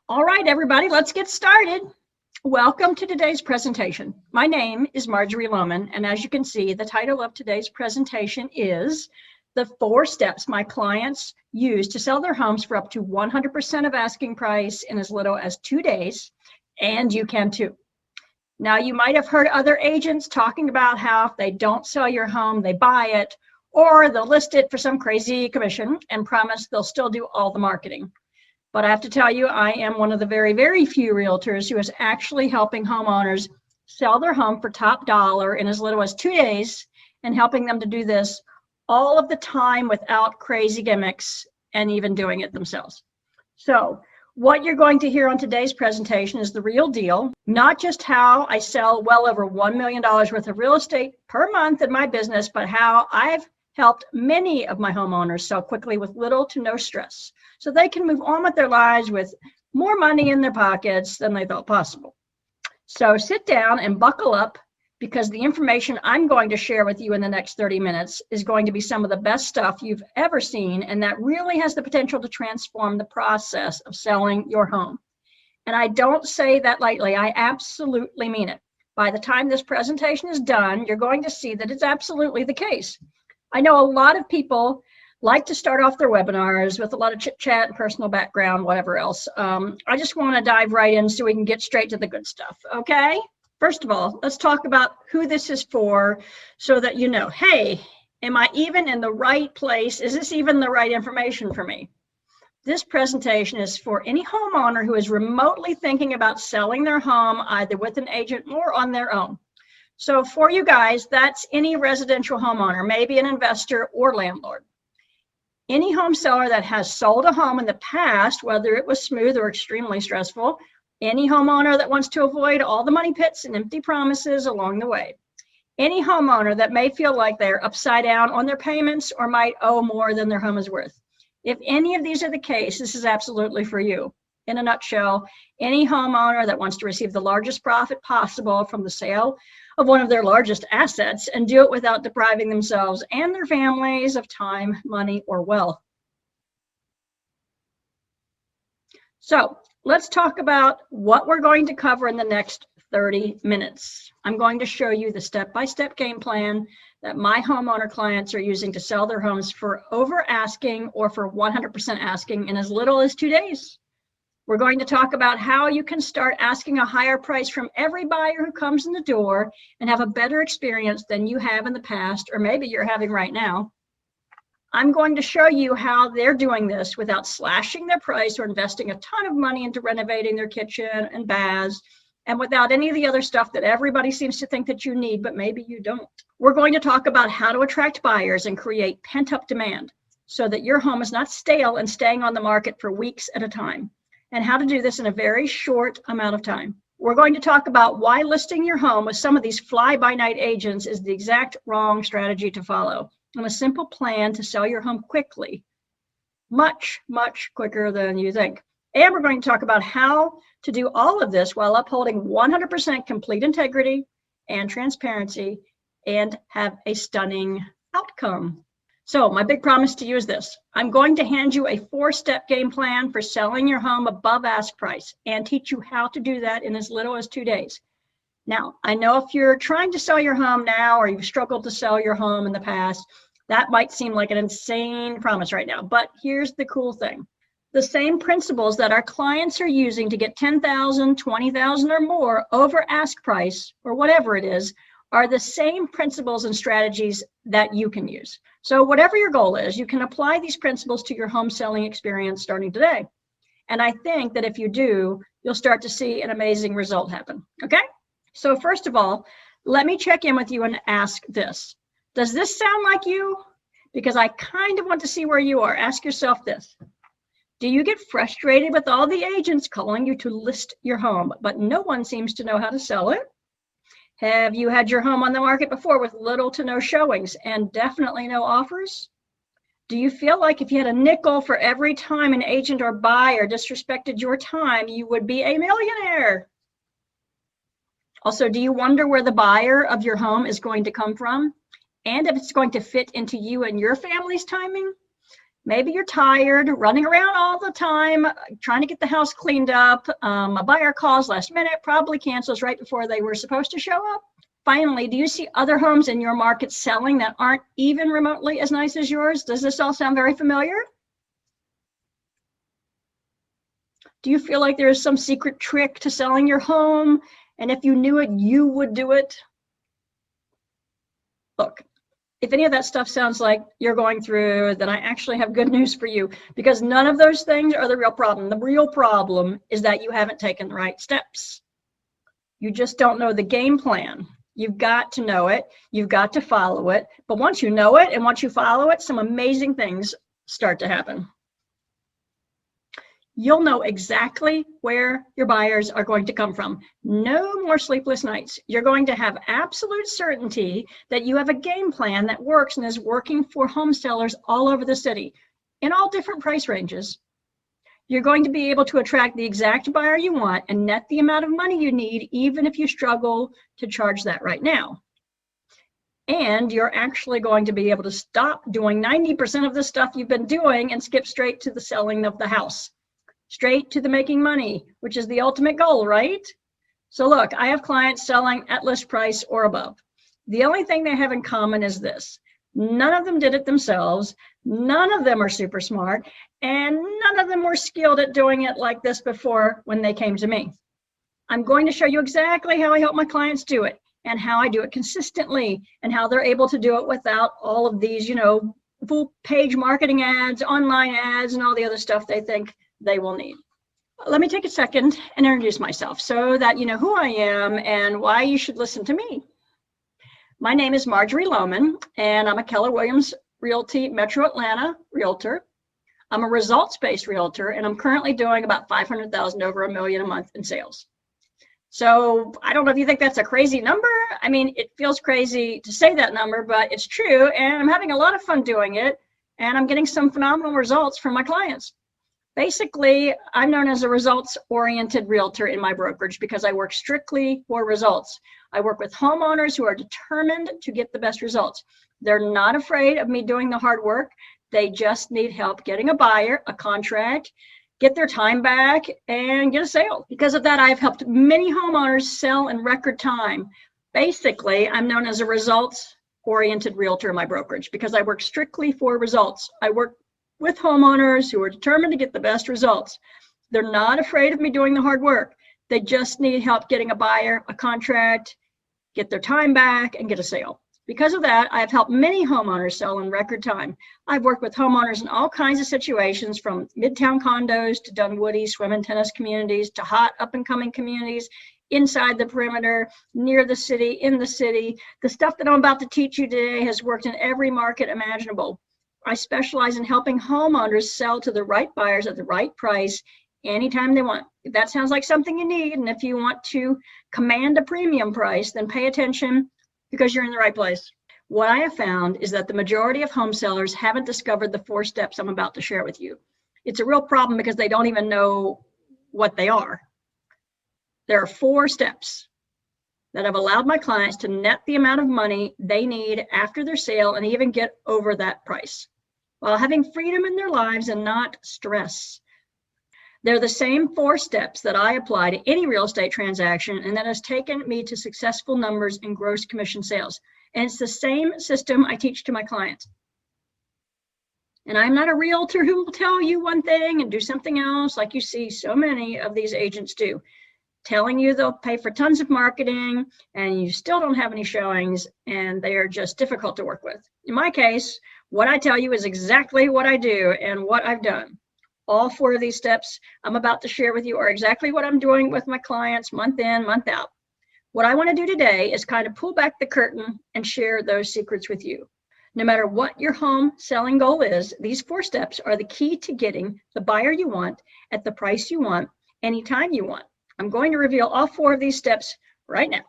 All right, everybody, let's get started. Welcome to today's presentation. My name is Marjory Lowman, and as you can see, the title of today's presentation is the 4 steps my clients use to sell their homes for up to 100% of asking price in as little as 2 days, and you can too. Now, you might have heard other agents talking about how if they don't sell your home, they buy it, or they'll list it for some crazy commission and promise they'll still do all the marketing. But I have to tell you, I am one of the very, very few realtors who is actually helping homeowners sell their home for top dollar in as little as 2 days and helping them to do this all of the time without crazy gimmicks and even doing it themselves. So what you're going to hear on today's presentation is the real deal, not just how I sell well over $1 million worth of real estate per month in my business, but how I've helped many of my homeowners sell quickly with little to no stress, so they can move on with their lives with more money in their pockets than they thought possible. So sit down and buckle up, because the information I'm going to share with you in the next 30 minutes is going to be some of the best stuff you've ever seen, and that really has the potential to transform the process of selling your home. And I don't say that lightly, I absolutely mean it. By the time this presentation is done, you're going to see that it's absolutely the case. I know a lot of people like to start off their webinars with a lot of chit chat and personal background, whatever else. I just want to dive right in so we can get straight to the good stuff, okay? First of all, let's talk about who this is for so that you know, hey, am I even in the right place? Is this even the right information for me? This presentation is for any homeowner who is remotely thinking about selling their home either with an agent or on their own. So for you guys, that's any residential homeowner, maybe an investor or landlord. Any home seller that has sold a home in the past, whether it was smooth or extremely stressful, any homeowner that wants to avoid all the money pits and empty promises along the way, any homeowner that may feel like they're upside down on their payments or might owe more than their home is worth. If any of these are the case, this is absolutely for you. In a nutshell, any homeowner that wants to receive the largest profit possible from the sale of one of their largest assets and do it without depriving themselves and their families of time, money, or wealth. So let's talk about what we're going to cover in the next 30 minutes. I'm going to show you the step-by-step game plan that my homeowner clients are using to sell their homes for over asking or for 100% asking in as little as 2 days. We're going to talk about how you can start asking a higher price from every buyer who comes in the door and have a better experience than you have in the past, or maybe you're having right now. I'm going to show you how they're doing this without slashing their price or investing a ton of money into renovating their kitchen and baths, and without any of the other stuff that everybody seems to think that you need, but maybe you don't. We're going to talk about how to attract buyers and create pent-up demand so that your home is not stale and staying on the market for weeks at a time, and how to do this in a very short amount of time. We're going to talk about why listing your home with some of these fly-by-night agents is the exact wrong strategy to follow, and a simple plan to sell your home quickly, much, much quicker than you think. And we're going to talk about how to do all of this while upholding 100% complete integrity and transparency and have a stunning outcome. So my big promise to you is this. I'm going to hand you a 4-step game plan for selling your home above ask price and teach you how to do that in as little as 2 days. Now, I know if you're trying to sell your home now or you've struggled to sell your home in the past, that might seem like an insane promise right now. But here's the cool thing. The same principles that our clients are using to get $10,000, $20,000 or more over ask price or whatever it is are the same principles and strategies that you can use. So whatever your goal is, you can apply these principles to your home selling experience starting today. And I think that if you do, you'll start to see an amazing result happen. Okay? So first of all, let me check in with you and ask this. Does this sound like you? Because I kind of want to see where you are. Ask yourself this. Do you get frustrated with all the agents calling you to list your home, but no one seems to know how to sell it? Have you had your home on the market before with little to no showings and definitely no offers? Do you feel like if you had a nickel for every time an agent or buyer disrespected your time, you would be a millionaire? Also, do you wonder where the buyer of your home is going to come from and if it's going to fit into you and your family's timing? Maybe you're tired, running around all the time, trying to get the house cleaned up. A buyer calls last minute, probably cancels right before they were supposed to show up. Finally, do you see other homes in your market selling that aren't even remotely as nice as yours? Does this all sound very familiar? Do you feel like there's some secret trick to selling your home? And if you knew it, you would do it? Look, if any of that stuff sounds like you're going through, then I actually have good news for you, because none of those things are the real problem. The real problem is that you haven't taken the right steps. You just don't know the game plan. You've got to know it. You've got to follow it. But once you know it and once you follow it, some amazing things start to happen. You'll know exactly where your buyers are going to come from. No more sleepless nights. You're going to have absolute certainty that you have a game plan that works and is working for home sellers all over the city in all different price ranges. You're going to be able to attract the exact buyer you want and net the amount of money you need, even if you struggle to charge that right now. And you're actually going to be able to stop doing 90% of the stuff you've been doing and skip straight to the selling of the house. Straight to the making money, which is the ultimate goal, right? So look, I have clients selling at list price or above. The only thing they have in common is this: none of them did it themselves, none of them are super smart, and none of them were skilled at doing it like this before when they came to me. I'm going to show you exactly how I help my clients do it and how I do it consistently and how they're able to do it without all of these, full page marketing ads, online ads, and all the other stuff they think they will need. Let me take a second and introduce myself so that you know who I am and why you should listen to me. My name is Marjory Lowman, and I'm a Keller Williams Realty Metro Atlanta realtor. I'm a results-based realtor, and I'm currently doing about $500,000 over $1 million a month in sales. So I don't know if you think that's a crazy number. I mean, it feels crazy to say that number, but it's true, and I'm having a lot of fun doing it, and I'm getting some phenomenal results from my clients. Basically, I'm known as a results-oriented realtor in my brokerage because I work strictly for results. I work with homeowners who are determined to get the best results. They're not afraid of me doing the hard work. They just need help getting a buyer, a contract, get their time back, and get a sale. Because of that, I've helped many homeowners sell in record time. Basically, I'm known as a results-oriented realtor in my brokerage because I work strictly for results. I work with homeowners who are determined to get the best results. They're not afraid of me doing the hard work. They just need help getting a buyer, a contract, get their time back, and get a sale. Because of that, I've helped many homeowners sell in record time. I've worked with homeowners in all kinds of situations, from midtown condos to Dunwoody swim and tennis communities to hot up-and-coming communities inside the perimeter, near the city, in the city. The stuff that I'm about to teach you today has worked in every market imaginable. I specialize in helping homeowners sell to the right buyers at the right price anytime they want. If that sounds like something you need, and if you want to command a premium price, then pay attention, because you're in the right place. What I have found is that the majority of home sellers haven't discovered the 4 steps I'm about to share with you. It's a real problem because they don't even know what they are. There are 4 steps that have allowed my clients to net the amount of money they need after their sale and even get over that price, while having freedom in their lives and not stress. They're the same 4 steps that I apply to any real estate transaction, and that has taken me to successful numbers in gross commission sales. And it's the same system I teach to my clients. And I'm not a realtor who will tell you one thing and do something else like you see so many of these agents do, telling you they'll pay for tons of marketing and you still don't have any showings, and they are just difficult to work with. In my case, what I tell you is exactly what I do and what I've done. All 4 of these steps I'm about to share with you are exactly what I'm doing with my clients month in, month out. What I want to do today is kind of pull back the curtain and share those secrets with you. No matter what your home selling goal is, these 4 steps are the key to getting the buyer you want at the price you want, anytime you want. I'm going to reveal all 4 of these steps right now.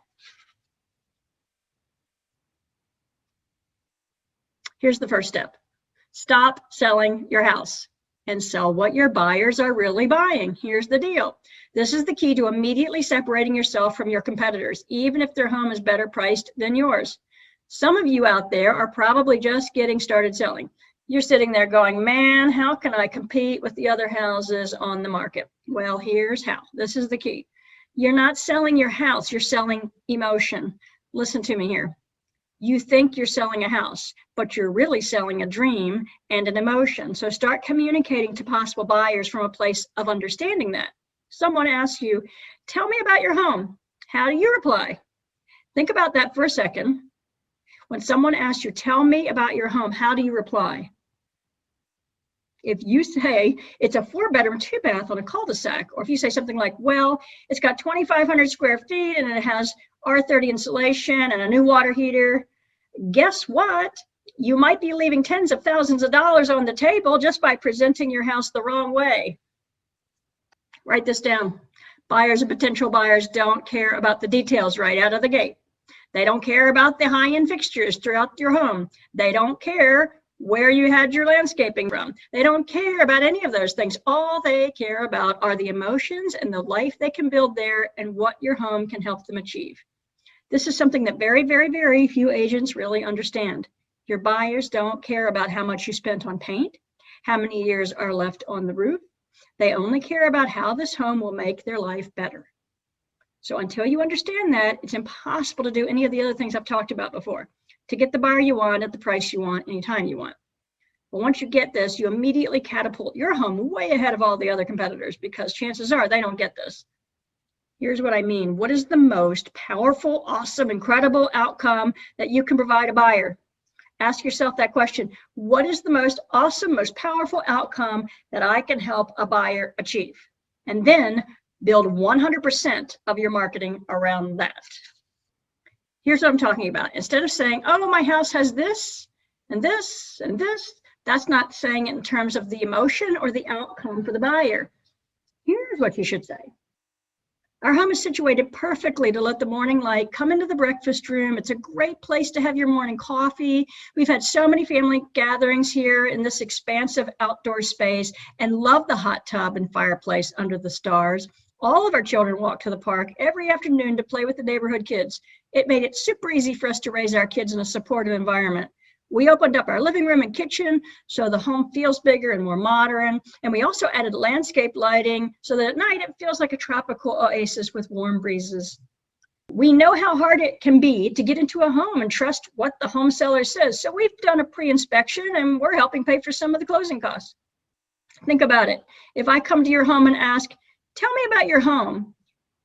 Here's the first step. Stop selling your house and sell what your buyers are really buying. Here's the deal. This is the key to immediately separating yourself from your competitors, even if their home is better priced than yours. Some of you out there are probably just getting started selling. You're sitting there going, man, how can I compete with the other houses on the market? Well, here's how. This is the key. You're not selling your house, you're selling emotion. Listen to me here. You think you're selling a house, but you're really selling a dream and an emotion. So start communicating to possible buyers from a place of understanding that. Someone asks you, tell me about your home. How do you reply? Think about that for a second. When someone asks you, tell me about your home, how do you reply? If you say it's a 4-bedroom, 2-bath on a cul-de-sac, or if you say something like, well, it's got 2,500 square feet and it has R30 insulation and a new water heater, guess what? You might be leaving tens of thousands of dollars on the table just by presenting your house the wrong way. Write this down. Buyers and potential buyers don't care about the details right out of the gate. They don't care about the high-end fixtures throughout your home. They don't care where you had your landscaping from. They don't care about any of those things. All they care about are the emotions and the life they can build there and what your home can help them achieve. This is something that very, very, very few agents really understand. Your buyers don't care about how much you spent on paint, how many years are left on the roof. They only care about how this home will make their life better. So until you understand that, it's impossible to do any of the other things I've talked about before, to get the buyer you want at the price you want, anytime you want. But once you get this, you immediately catapult your home way ahead of all the other competitors, because chances are they don't get this. Here's what I mean. What is the most powerful, awesome, incredible outcome that you can provide a buyer? Ask yourself that question. What is the most awesome, most powerful outcome that I can help a buyer achieve? And then build 100% of your marketing around that. Here's what I'm talking about. Instead of saying, oh, my house has this and this and this, that's not saying it in terms of the emotion or the outcome for the buyer. Here's what you should say. Our home is situated perfectly to let the morning light come into the breakfast room. It's a great place to have your morning coffee. We've had so many family gatherings here in this expansive outdoor space and love the hot tub and fireplace under the stars. All of our children walk to the park every afternoon to play with the neighborhood kids. It made it super easy for us to raise our kids in a supportive environment. We opened up our living room and kitchen so the home feels bigger and more modern. And we also added landscape lighting so that at night it feels like a tropical oasis with warm breezes. We know how hard it can be to get into a home and trust what the home seller says. So we've done a pre-inspection and we're helping pay for some of the closing costs. Think about it. If I come to your home and ask, tell me about your home,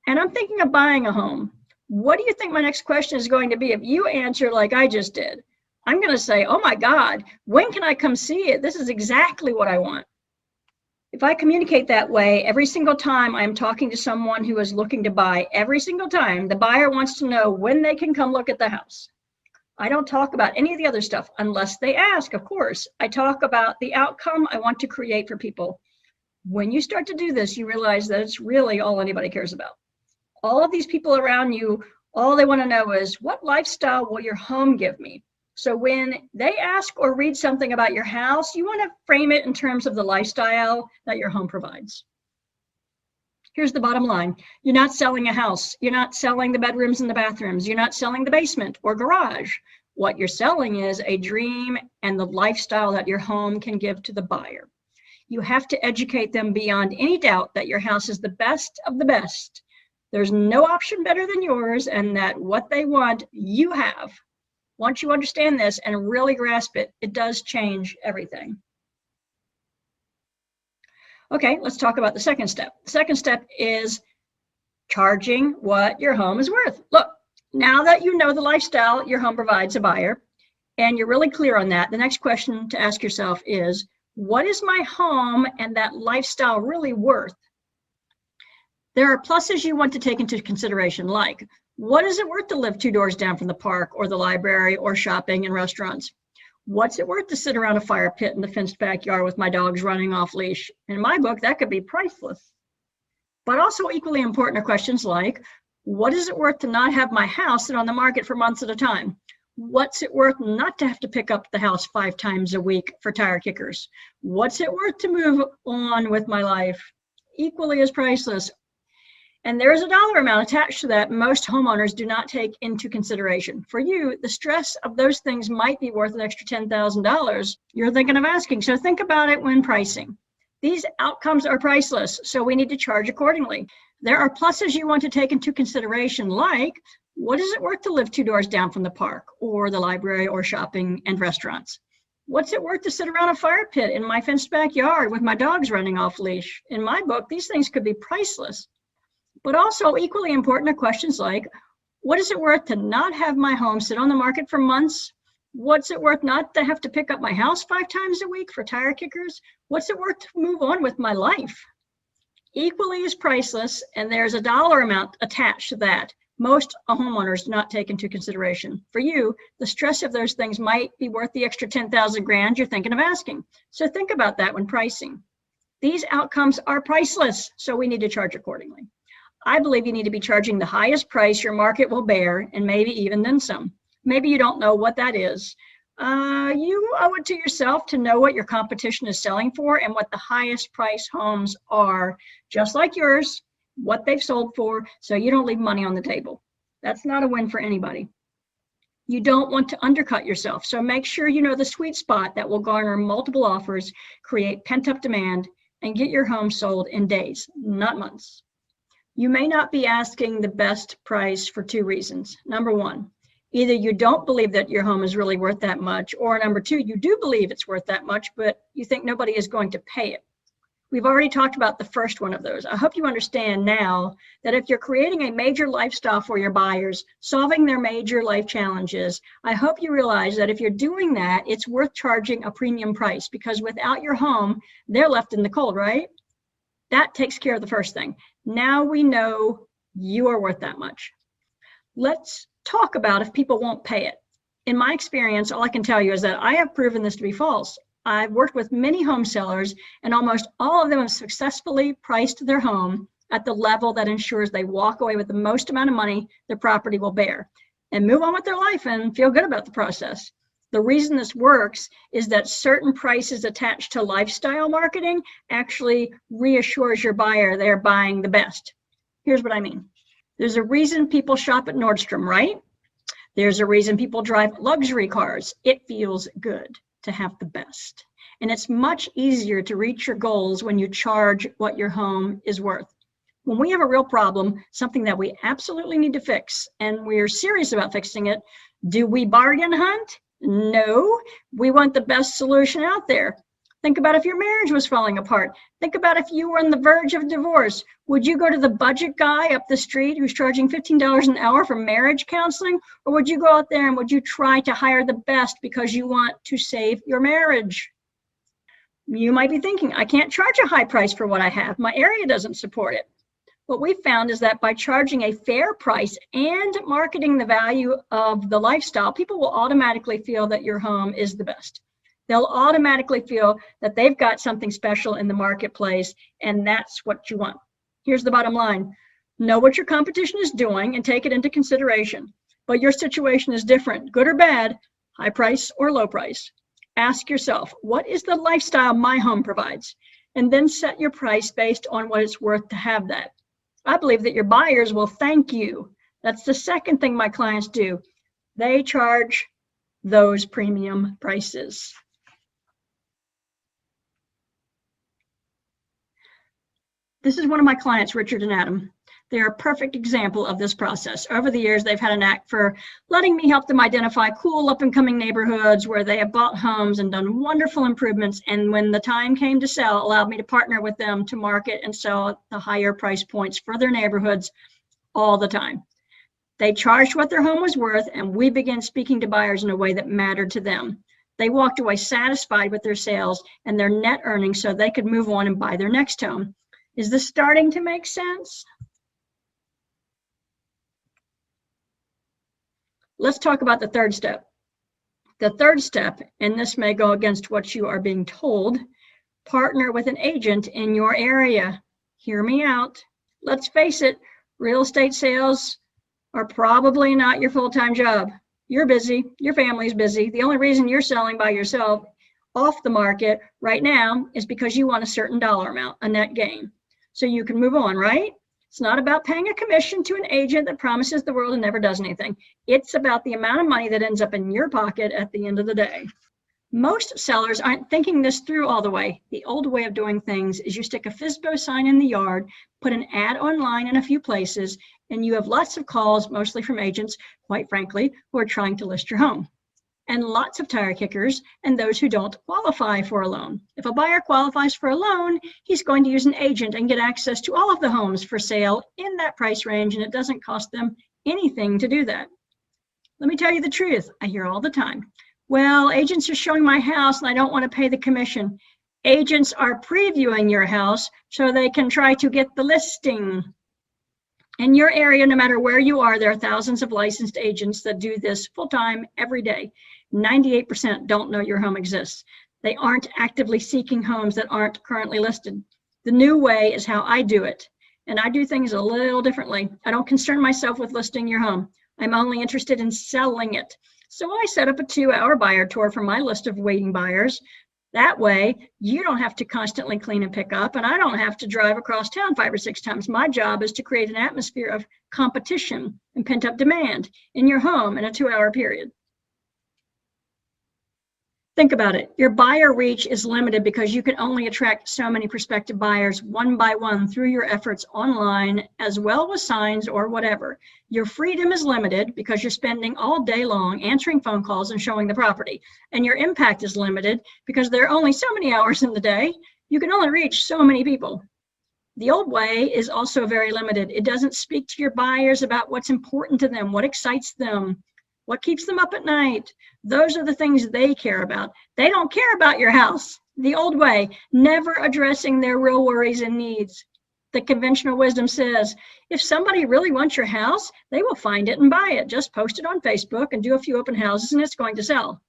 and I'm thinking of buying a home, what do you think my next question is going to be? If you answer like I just did, I'm going to say, oh my God, when can I come see it? This is exactly what I want. If I communicate that way, every single time I'm talking to someone who is looking to buy, every single time the buyer wants to know when they can come look at the house. I don't talk about any of the other stuff unless they ask, of course. I talk about the outcome I want to create for people. When you start to do this, you realize that it's really all anybody cares about. All of these people around you, all they want to know is, what lifestyle will your home give me? So when they ask or read something about your house, you want to frame it in terms of the lifestyle that your home provides. Here's the bottom line. You're not selling a house. You're not selling the bedrooms and the bathrooms. You're not selling the basement or garage. What you're selling is a dream and the lifestyle that your home can give to the buyer. You have to educate them beyond any doubt that your house is the best of the best. There's no option better than yours, and that what they want, you have. Once you understand this and really grasp it, it does change everything. Okay, let's talk about the second step. The second step is charging what your home is worth. Look, now that you know the lifestyle your home provides a buyer, and you're really clear on that, the next question to ask yourself is, what is my home and that lifestyle really worth? There are pluses you want to take into consideration, like, what is it worth to live 2 doors down from the park or the library or shopping and restaurants? What's it worth to sit around a fire pit in the fenced backyard with my dogs running off leash? In my book, that could be priceless. But also equally important are questions like, what is it worth to not have my house sit on the market for months at a time? What's it worth not to have to pick up the house 5 times a week for tire kickers? What's it worth to move on with my life? Equally as priceless. And there is a dollar amount attached to that most homeowners do not take into consideration. For you, the stress of those things might be worth an extra $10,000 you're thinking of asking. So think about it when pricing. These outcomes are priceless, so we need to charge accordingly. There are pluses you want to take into consideration, like what is it worth to live 2 doors down from the park or the library or shopping and restaurants? What's it worth to sit around a fire pit in my fenced backyard with my dogs running off leash? In my book, these things could be priceless. But also equally important are questions like, what is it worth to not have my home sit on the market for months? What's it worth not to have to pick up my house 5 times a week for tire kickers? What's it worth to move on with my life? Equally as priceless, and there's a dollar amount attached to that. Most homeowners do not take into consideration. For you, the stress of those things might be worth the extra 10,000 grand you're thinking of asking. So think about that when pricing. These outcomes are priceless, so we need to charge accordingly. I believe you need to be charging the highest price your market will bear, and maybe even then some. Maybe you don't know what that is. You owe it to yourself to know what your competition is selling for and what the highest price homes are, just like yours, what they've sold for, so you don't leave money on the table. That's not a win for anybody. You don't want to undercut yourself, so make sure you know the sweet spot that will garner multiple offers, create pent-up demand, and get your home sold in days, not months. You may not be asking the best price for 2 reasons. Number 1, either you don't believe that your home is really worth that much, or number 2, you do believe it's worth that much, but you think nobody is going to pay it. We've already talked about the first one of those. I hope you understand now that if you're creating a major lifestyle for your buyers, solving their major life challenges, I hope you realize that if you're doing that, it's worth charging a premium price, because without your home, they're left in the cold, right? That takes care of the first thing. Now we know you are worth that much. Let's talk about if people won't pay it. In my experience, all I can tell you is that I have proven this to be false. I've worked with many home sellers, and almost all of them have successfully priced their home at the level that ensures they walk away with the most amount of money their property will bear and move on with their life and feel good about the process. The reason this works is that certain prices attached to lifestyle marketing actually reassures your buyer they're buying the best. Here's what I mean. There's a reason people shop at Nordstrom, right? There's a reason people drive luxury cars. It feels good to have the best. And it's much easier to reach your goals when you charge what your home is worth. When we have a real problem, something that we absolutely need to fix, and we're serious about fixing it, do we bargain hunt? No, we want the best solution out there. Think about if your marriage was falling apart. Think about if you were on the verge of divorce. Would you go to the budget guy up the street who's charging $15 an hour for marriage counseling? Or would you go out there and would you try to hire the best because you want to save your marriage? You might be thinking, I can't charge a high price for what I have. My area doesn't support it. What we found is that by charging a fair price and marketing the value of the lifestyle, people will automatically feel that your home is the best. They'll automatically feel that they've got something special in the marketplace, and that's what you want. Here's the bottom line. Know what your competition is doing and take it into consideration. But your situation is different, good or bad, high price or low price. Ask yourself, what is the lifestyle my home provides? And then set your price based on what it's worth to have that. I believe that your buyers will thank you. That's the second thing my clients do. They charge those premium prices. This is one of my clients, Richard and Adam. They're a perfect example of this process. Over the years, they've had a knack for letting me help them identify cool up-and-coming neighborhoods where they have bought homes and done wonderful improvements. And when the time came to sell, allowed me to partner with them to market and sell at the higher price points for their neighborhoods all the time. They charged what their home was worth, and we began speaking to buyers in a way that mattered to them. They walked away satisfied with their sales and their net earnings so they could move on and buy their next home. Is this starting to make sense? Let's talk about the third step. The third step, and this may go against what you are being told, partner with an agent in your area. Hear me out. Let's face it, real estate sales are probably not your full-time job. You're busy, your family's busy. The only reason you're selling by yourself off the market right now is because you want a certain dollar amount, a net gain. So you can move on, right? It's not about paying a commission to an agent that promises the world and never does anything. It's about the amount of money that ends up in your pocket at the end of the day. Most sellers aren't thinking this through all the way. The old way of doing things is you stick a FSBO sign in the yard, put an ad online in a few places, and you have lots of calls, mostly from agents, quite frankly, who are trying to list your home. And lots of tire kickers and those who don't qualify for a loan. If a buyer qualifies for a loan, he's going to use an agent and get access to all of the homes for sale in that price range, and it doesn't cost them anything to do that. Let me tell you the truth. I hear all the time, well, agents are showing my house and I don't want to pay the commission. Agents are previewing your house so they can try to get the listing. In your area, no matter where you are, there are thousands of licensed agents that do this full-time every day. 98% don't know your home exists. They aren't actively seeking homes that aren't currently listed. The new way is how I do it. And I do things a little differently. I don't concern myself with listing your home. I'm only interested in selling it. So I set up a 2-hour buyer tour for my list of waiting buyers. That way, you don't have to constantly clean and pick up, and I don't have to drive across town 5 or 6 times. My job is to create an atmosphere of competition and pent-up demand in your home in a 2-hour period. Think about it. Your buyer reach is limited because you can only attract so many prospective buyers one by one through your efforts online, as well as signs or whatever. Your freedom is limited because you're spending all day long answering phone calls and showing the property. And your impact is limited because there are only so many hours in the day. You can only reach so many people. The old way is also very limited. It doesn't speak to your buyers about what's important to them, what excites them, what keeps them up at night. Those are the things they care about. They don't care about your house. The old way, never addressing their real worries and needs. The conventional wisdom says, if somebody really wants your house, they will find it and buy it. Just post it on Facebook and do a few open houses and it's going to sell.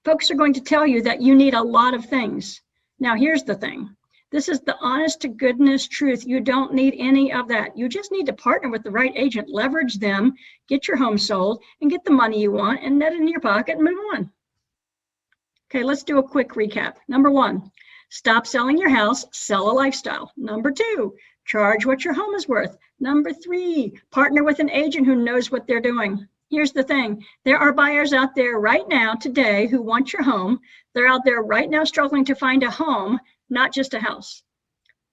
Folks are going to tell you that you need a lot of things. Now, here's the thing. This is the honest to goodness truth. You don't need any of that. You just need to partner with the right agent, leverage them, get your home sold, and get the money you want and net it in your pocket and move on. Okay, let's do a quick recap. Number 1, stop selling your house, sell a lifestyle. Number 2, charge what your home is worth. Number 3, partner with an agent who knows what they're doing. Here's the thing. There are buyers out there right now today who want your home. They're out there right now struggling to find a home, not just a house.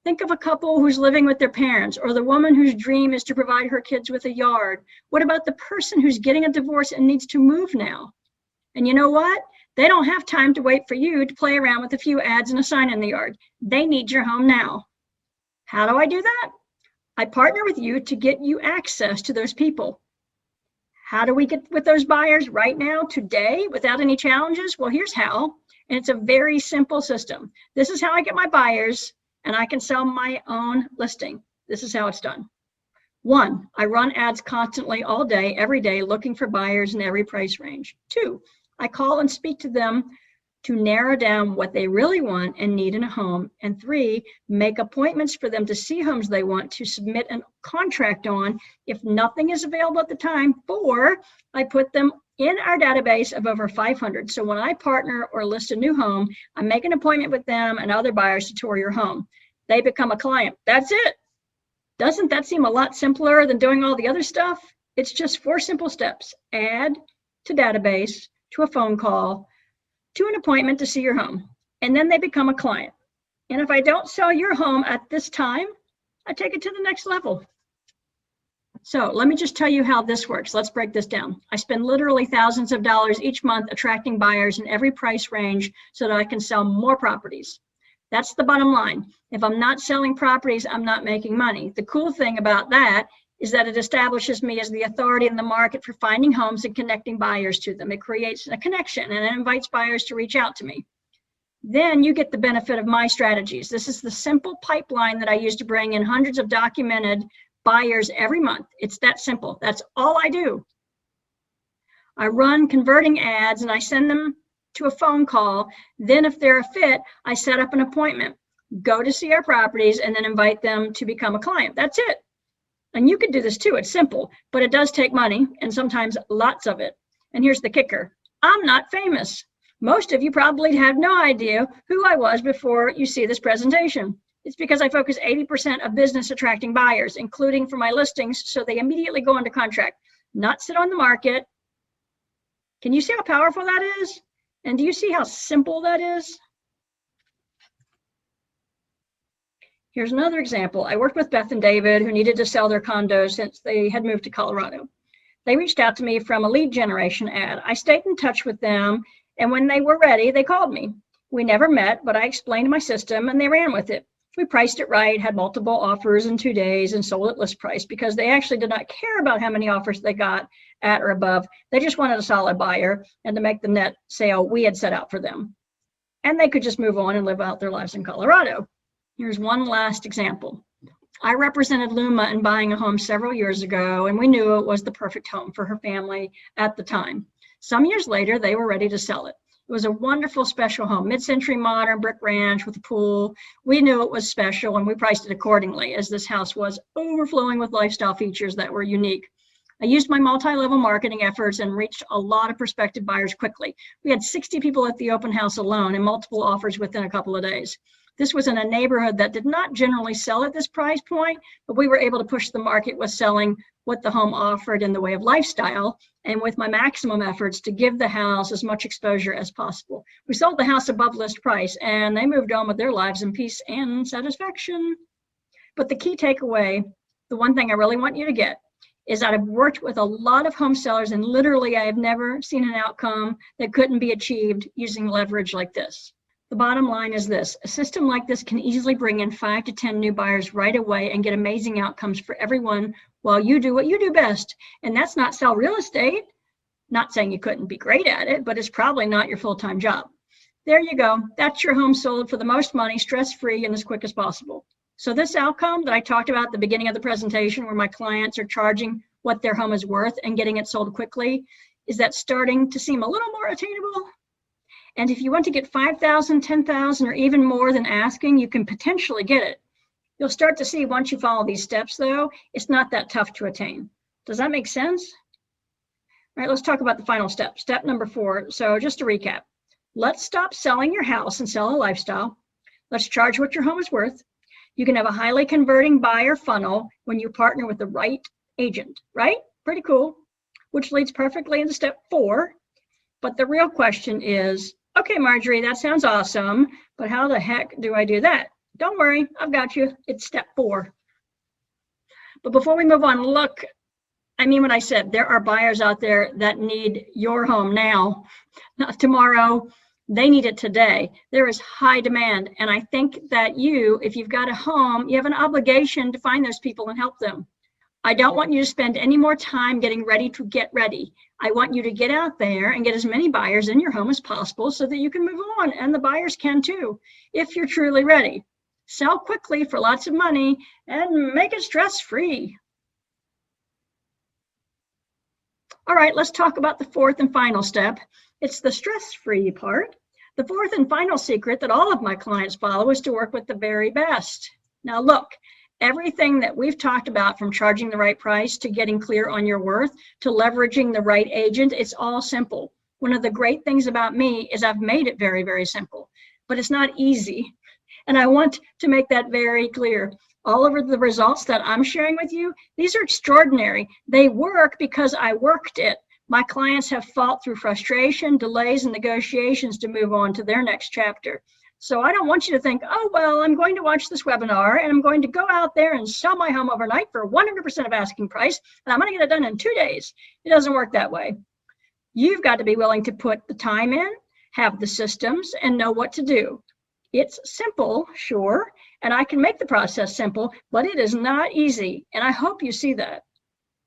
Think of a couple who's living with their parents, or the woman whose dream is to provide her kids with a yard. What about the person who's getting a divorce and needs to move now? And you know what? They don't have time to wait for you to play around with a few ads and a sign in the yard. They need your home now. How do I do that? I partner with you to get you access to those people. How do we get with those buyers right now, today, without any challenges? Well, here's how. And it's a very simple system. This is how I get my buyers, and I can sell my own listing. This is how it's done. 1, I run ads constantly all day, every day, looking for buyers in every price range. 2, I call and speak to them to narrow down what they really want and need in a home. And 3, make appointments for them to see homes they want to submit a contract on if nothing is available at the time. 4, I put them in our database of over 500. So when I partner or list a new home, I make an appointment with them and other buyers to tour your home. They become a client. That's it. Doesn't that seem a lot simpler than doing all the other stuff? It's just 4 simple steps. Add to database, to a phone call, to an appointment to see your home. And then they become a client. And if I don't sell your home at this time, I take it to the next level. So let me just tell you how this works. Let's break this down. I spend literally thousands of dollars each month attracting buyers in every price range so that I can sell more properties. That's the bottom line. If I'm not selling properties, I'm not making money. The cool thing about that is that it establishes me as the authority in the market for finding homes and connecting buyers to them. It creates a connection and it invites buyers to reach out to me. Then you get the benefit of my strategies. This is the simple pipeline that I use to bring in hundreds of documented buyers every month. It's that simple. That's all I do. I run converting ads and I send them to a phone call. Then if they're a fit, I set up an appointment, go to see our properties, and then invite them to become a client. That's it. And you can do this too. It's simple, but it does take money and sometimes lots of it. And here's the kicker. I'm not famous. Most of you probably have no idea who I was before you see this presentation. It's because I focus 80% of business attracting buyers, including for my listings, so they immediately go under contract, not sit on the market. Can you see how powerful that is? And do you see how simple that is? Here's another example. I worked with Beth and David, who needed to sell their condo since they had moved to Colorado. They reached out to me from a lead generation ad. I stayed in touch with them, and when they were ready, they called me. We never met, but I explained my system, and they ran with it. We priced it right, had multiple offers in 2 days, and sold at list price because they actually did not care about how many offers they got at or above. They just wanted a solid buyer and to make the net sale we had set out for them. And they could just move on and live out their lives in Colorado. Here's one last example. I represented Luma in buying a home several years ago, and we knew it was the perfect home for her family at the time. Some years later, they were ready to sell it. It was a wonderful special home, mid-century modern brick ranch with a pool. We knew it was special and we priced it accordingly, as this house was overflowing with lifestyle features that were unique. I used my multi-level marketing efforts and reached a lot of prospective buyers quickly. We had 60 people at the open house alone and multiple offers within a couple of days. This was in a neighborhood that did not generally sell at this price point, but we were able to push the market with selling what the home offered in the way of lifestyle, and with my maximum efforts to give the house as much exposure as possible. We sold the house above list price, and they moved on with their lives in peace and satisfaction. But the key takeaway, the one thing I really want you to get, is that I've worked with a lot of home sellers, and literally I have never seen an outcome that couldn't be achieved using leverage like this. The bottom line is this: a system like this can easily bring in 5 to 10 new buyers right away and get amazing outcomes for everyone while you do what you do best. And that's not sell real estate. Not saying you couldn't be great at it, but it's probably not your full-time job. There you go. That's your home sold for the most money, stress-free, and as quick as possible. So this outcome that I talked about at the beginning of the presentation, where my clients are charging what their home is worth and getting it sold quickly, is that starting to seem a little more attainable? And if you want to get 5,000, 10,000, or even more than asking, you can potentially get it. You'll start to see once you follow these steps, though, it's not that tough to attain. Does that make sense? All right, let's talk about the final step. Step number 4. So just to recap, let's stop selling your house and sell a lifestyle. Let's charge what your home is worth. You can have a highly converting buyer funnel when you partner with the right agent, right? Pretty cool, which leads perfectly into step 4. But the real question is, okay, Marjory, that sounds awesome, but how the heck do I do that? Don't worry, I've got you. It's step 4. But before we move on, look, I mean what I said. There are buyers out there that need your home now, not tomorrow. They need it today. There is high demand. And I think that you, if you've got a home, you have an obligation to find those people and help them. I don't want you to spend any more time getting ready to get ready. I want you to get out there and get as many buyers in your home as possible so that you can move on, and the buyers can too, if you're truly ready. Sell quickly for lots of money and make it stress-free. All right, let's talk about the 4th and final step. It's the stress-free part. The 4th and final secret that all of my clients follow is to work with the very best. Now look, everything that we've talked about, from charging the right price to getting clear on your worth to leveraging the right agent, it's all simple. One of the great things about me is I've made it very, very simple, but it's not easy. And I want to make that very clear. All of the results that I'm sharing with you, these are extraordinary. They work because I worked it. My clients have fought through frustration, delays, and negotiations to move on to their next chapter. So I don't want you to think, oh, well, I'm going to watch this webinar and I'm going to go out there and sell my home overnight for 100% of asking price, and I'm going to get it done in 2 days. It doesn't work that way. You've got to be willing to put the time in, have the systems, and know what to do. It's simple, sure, and I can make the process simple, but it is not easy, and I hope you see that.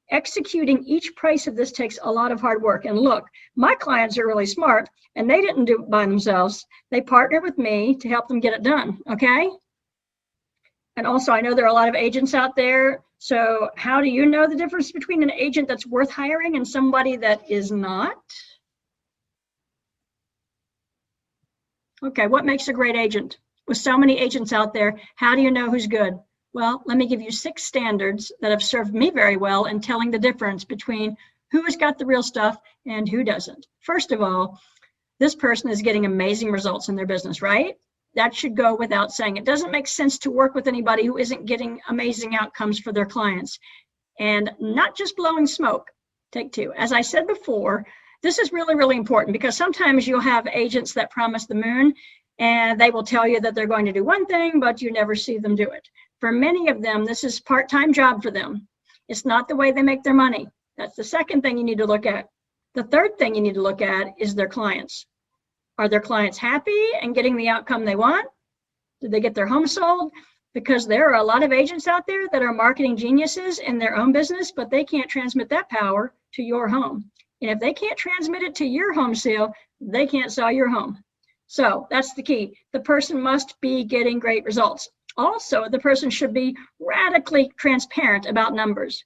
Executing each price of this takes a lot of hard work. And look, my clients are really smart, and they didn't do it by themselves. They partnered with me to help them get it done, okay? And also, I know there are a lot of agents out there, so how do you know the difference between an agent that's worth hiring and somebody that is not? Okay, what makes a great agent? With so many agents out there, how do you know who's good? Well, let me give you 6 standards that have served me very well in telling the difference between who has got the real stuff and who doesn't. First of all, this person is getting amazing results in their business, right? That should go without saying. It doesn't make sense to work with anybody who isn't getting amazing outcomes for their clients. And not just blowing smoke. Take two. As I said before, this is really, really important because sometimes you'll have agents that promise the moon and they will tell you that they're going to do one thing, but you never see them do it. For many of them, this is a part-time job for them. It's not the way they make their money. That's the second thing you need to look at. The third thing you need to look at is their clients. Are their clients happy and getting the outcome they want? Did they get their home sold? Because there are a lot of agents out there that are marketing geniuses in their own business, but they can't transmit that power to your home. And if they can't transmit it to your home sale, they can't sell your home. So that's the key. The person must be getting great results. Also, the person should be radically transparent about numbers.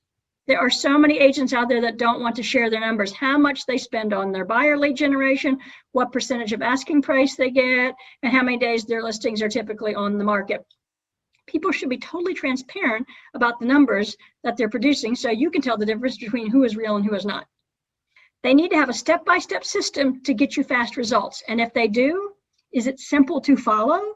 There are so many agents out there that don't want to share their numbers, how much they spend on their buyer lead generation, what percentage of asking price they get, and how many days their listings are typically on the market. People should be totally transparent about the numbers that they're producing so you can tell the difference between who is real and who is not. They need to have a step-by-step system to get you fast results. And if they do, is it simple to follow?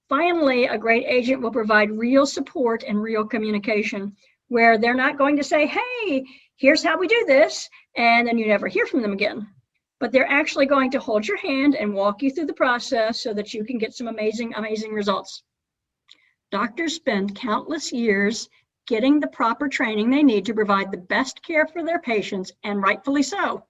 Finally, a great agent will provide real support and real communication where they're not going to say, hey, here's how we do this, and then you never hear from them again. But they're actually going to hold your hand and walk you through the process so that you can get some amazing, amazing results. Doctors spend countless years getting the proper training they need to provide the best care for their patients, and rightfully so.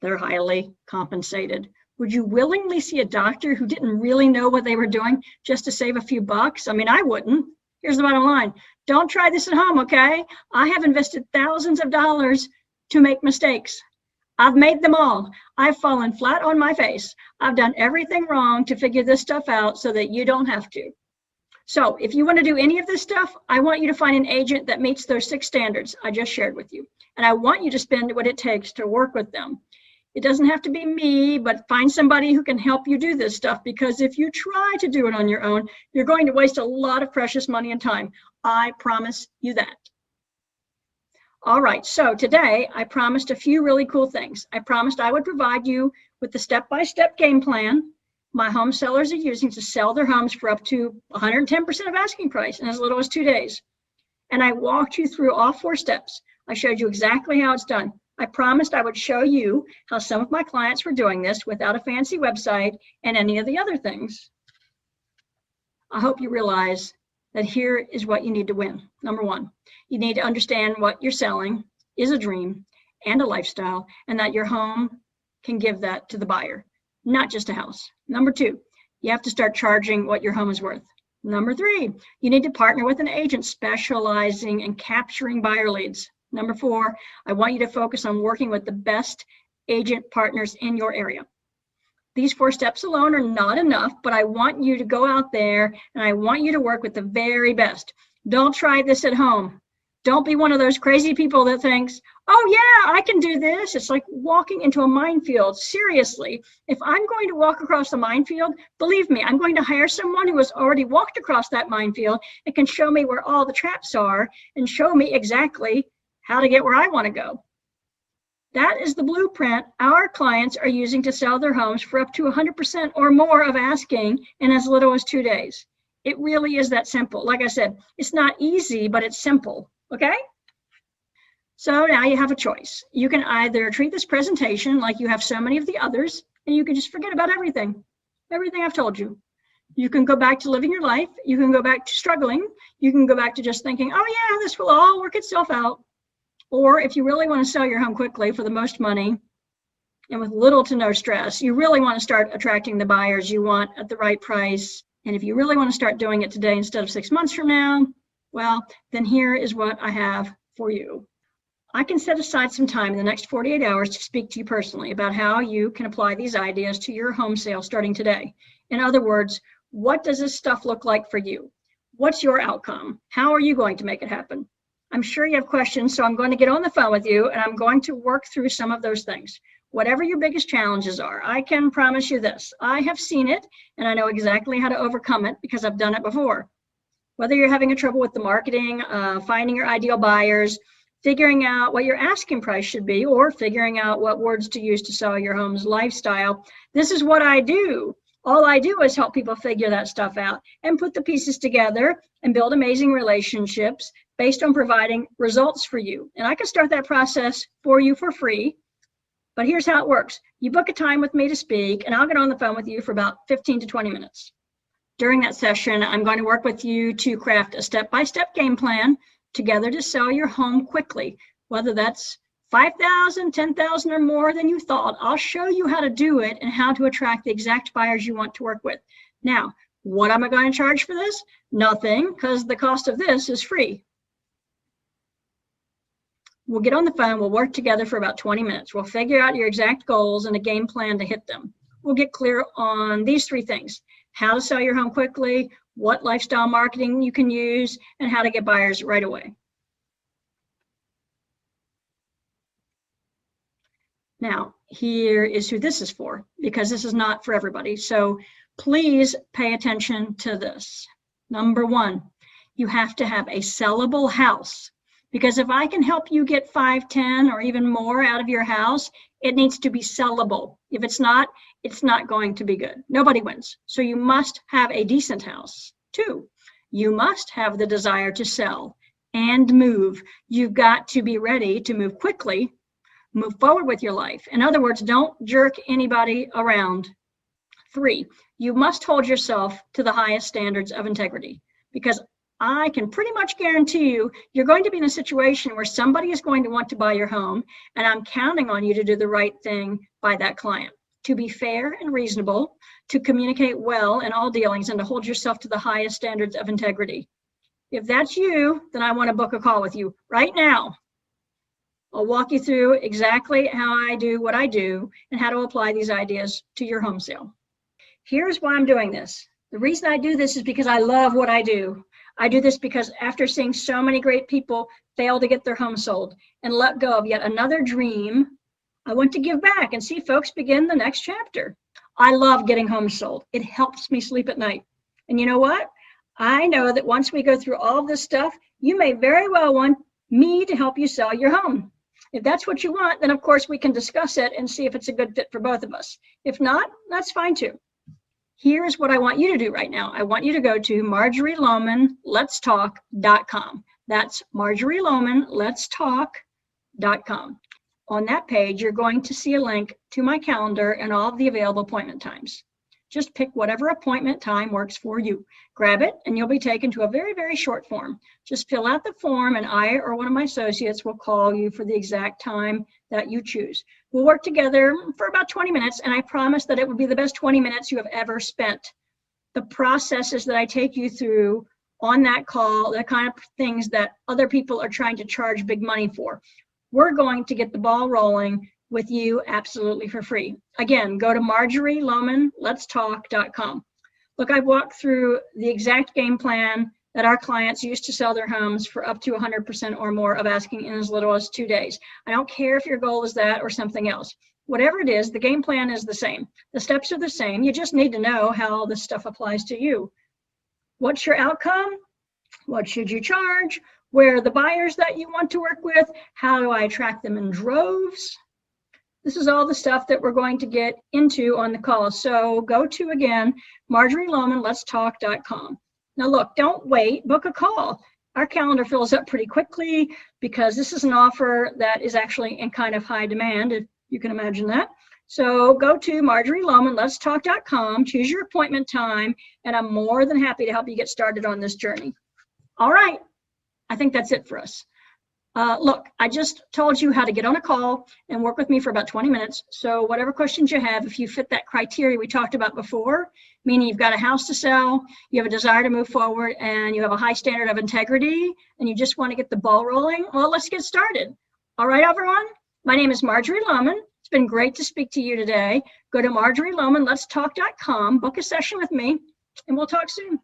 They're highly compensated. Would you willingly see a doctor who didn't really know what they were doing just to save a few bucks? I mean, I wouldn't. Here's the bottom line. Don't try this at home, okay? I have invested thousands of dollars to make mistakes. I've made them all. I've fallen flat on my face. I've done everything wrong to figure this stuff out so that you don't have to. So if you want to do any of this stuff, I want you to find an agent that meets those 6 standards I just shared with you. And I want you to spend what it takes to work with them. It doesn't have to be me, but find somebody who can help you do this stuff, because if you try to do it on your own, you're going to waste a lot of precious money and time. I promise you that. All right, so today I promised a few really cool things. I promised I would provide you with the step-by-step game plan my home sellers are using to sell their homes for up to 110% of asking price in as little as 2 days. And I walked you through all 4 steps. I showed you exactly how it's done. I promised I would show you how some of my clients were doing this without a fancy website and any of the other things. I hope you realize that here is what you need to win. Number 1, you need to understand what you're selling is a dream and a lifestyle, and that your home can give that to the buyer, not just a house. Number 2, you have to start charging what your home is worth. Number 3, you need to partner with an agent specializing in capturing buyer leads. Number 4, I want you to focus on working with the best agent partners in your area. These 4 steps alone are not enough, but I want you to go out there and I want you to work with the very best. Don't try this at home. Don't be one of those crazy people that thinks, oh yeah, I can do this. It's like walking into a minefield. Seriously, if I'm going to walk across the minefield, believe me, I'm going to hire someone who has already walked across that minefield and can show me where all the traps are and show me exactly how to get where I want to go. That is the blueprint our clients are using to sell their homes for up to 100% or more of asking in as little as 2 days. It really is that simple. Like I said, it's not easy, but it's simple, okay? So now you have a choice. You can either treat this presentation like you have so many of the others, and you can just forget about everything I've told you. You can go back to living your life. You can go back to struggling. You can go back to just thinking, oh yeah, this will all work itself out. Or if you really want to sell your home quickly for the most money and with little to no stress, you really want to start attracting the buyers you want at the right price. And if you really want to start doing it today instead of 6 months from now, well, then here is what I have for you. I can set aside some time in the next 48 hours to speak to you personally about how you can apply these ideas to your home sale starting today. In other words, what does this stuff look like for you? What's your outcome? How are you going to make it happen? I'm sure you have questions, so I'm going to get on the phone with you and I'm going to work through some of those things. Whatever your biggest challenges are, I can promise you this. I have seen it and I know exactly how to overcome it because I've done it before. Whether you're having trouble with the marketing, finding your ideal buyers, figuring out what your asking price should be, or figuring out what words to use to sell your home's lifestyle, this is what I do. All I do is help people figure that stuff out and put the pieces together and build amazing relationships based on providing results for you. And I can start that process for you for free. But here's how it works. You book a time with me to speak, and I'll get on the phone with you for about 15 to 20 minutes. During that session, I'm going to work with you to craft a step-by-step game plan together to sell your home quickly, whether that's 5,000, 10,000 or more than you thought. I'll show you how to do it and how to attract the exact buyers you want to work with. Now, what am I going to charge for this? Nothing, because the cost of this is free. We'll get on the phone, we'll work together for about 20 minutes. We'll figure out your exact goals and a game plan to hit them. We'll get clear on these 3 things: how to sell your home quickly, what lifestyle marketing you can use, and how to get buyers right away. Now, here is who this is for, because this is not for everybody. So please pay attention to this. Number 1, you have to have a sellable house. Because if I can help you get 5, 10, or even more out of your house, it needs to be sellable. If it's not going to be good. Nobody wins. So you must have a decent house. 2, you must have the desire to sell and move. You've got to be ready to move quickly, move forward with your life. In other words, don't jerk anybody around. 3, you must hold yourself to the highest standards of integrity, because I can pretty much guarantee you, you're going to be in a situation where somebody is going to want to buy your home, and I'm counting on you to do the right thing by that client, to be fair and reasonable, to communicate well in all dealings, and to hold yourself to the highest standards of integrity. If that's you, then I want to book a call with you right now. I'll walk you through exactly how I do what I do and how to apply these ideas to your home sale. Here's why I'm doing this. The reason I do this is because I love what I do. I do this because after seeing so many great people fail to get their home sold and let go of yet another dream, I want to give back and see folks begin the next chapter. I love getting homes sold. It helps me sleep at night. And you know what? I know that once we go through all of this stuff, you may very well want me to help you sell your home. If that's what you want, then of course we can discuss it and see if it's a good fit for both of us. If not, that's fine too. Here's what I want you to do right now. I want you to go to MarjoryLowmanLet'sTalk.com. That's MarjoryLowmanLet'sTalk.com. On that page, you're going to see a link to my calendar and all of the available appointment times. Just pick whatever appointment time works for you. Grab it, and you'll be taken to a very, very short form. Just fill out the form, and I or one of my associates will call you for the exact time that you choose. We'll work together for about 20 minutes, and I promise that it will be the best 20 minutes you have ever spent. The processes that I take you through on that call, the kind of things that other people are trying to charge big money for. We're going to get the ball rolling with you absolutely for free. Again, go to MarjoryLowmanLet'sTalk.com. Look, I've walked through the exact game plan that our clients use to sell their homes for up to 100% or more of asking in as little as 2 days. I don't care if your goal is that or something else. Whatever it is, the game plan is the same. The steps are the same. You just need to know how all this stuff applies to you. What's your outcome? What should you charge? Where are the buyers that you want to work with? How do I attract them in droves? This is all the stuff that we're going to get into on the call. So go to, again, MarjoryLowmanLet'sTalk.com. Now look, don't wait, book a call. Our calendar fills up pretty quickly because this is an offer that is actually in kind of high demand, if you can imagine that. So go to MarjoryLowmanLet'sTalk.com, choose your appointment time, and I'm more than happy to help you get started on this journey. All right, I think that's it for us. Look, I just told you how to get on a call and work with me for about 20 minutes. So whatever questions you have, if you fit that criteria we talked about before, meaning you've got a house to sell, you have a desire to move forward, and you have a high standard of integrity, and you just want to get the ball rolling, well, let's get started. All right, everyone, my name is Marjory Lowman. It's been great to speak to you today. Go to MarjoryLowmanLet'sTalk.com, book a session with me, and we'll talk soon.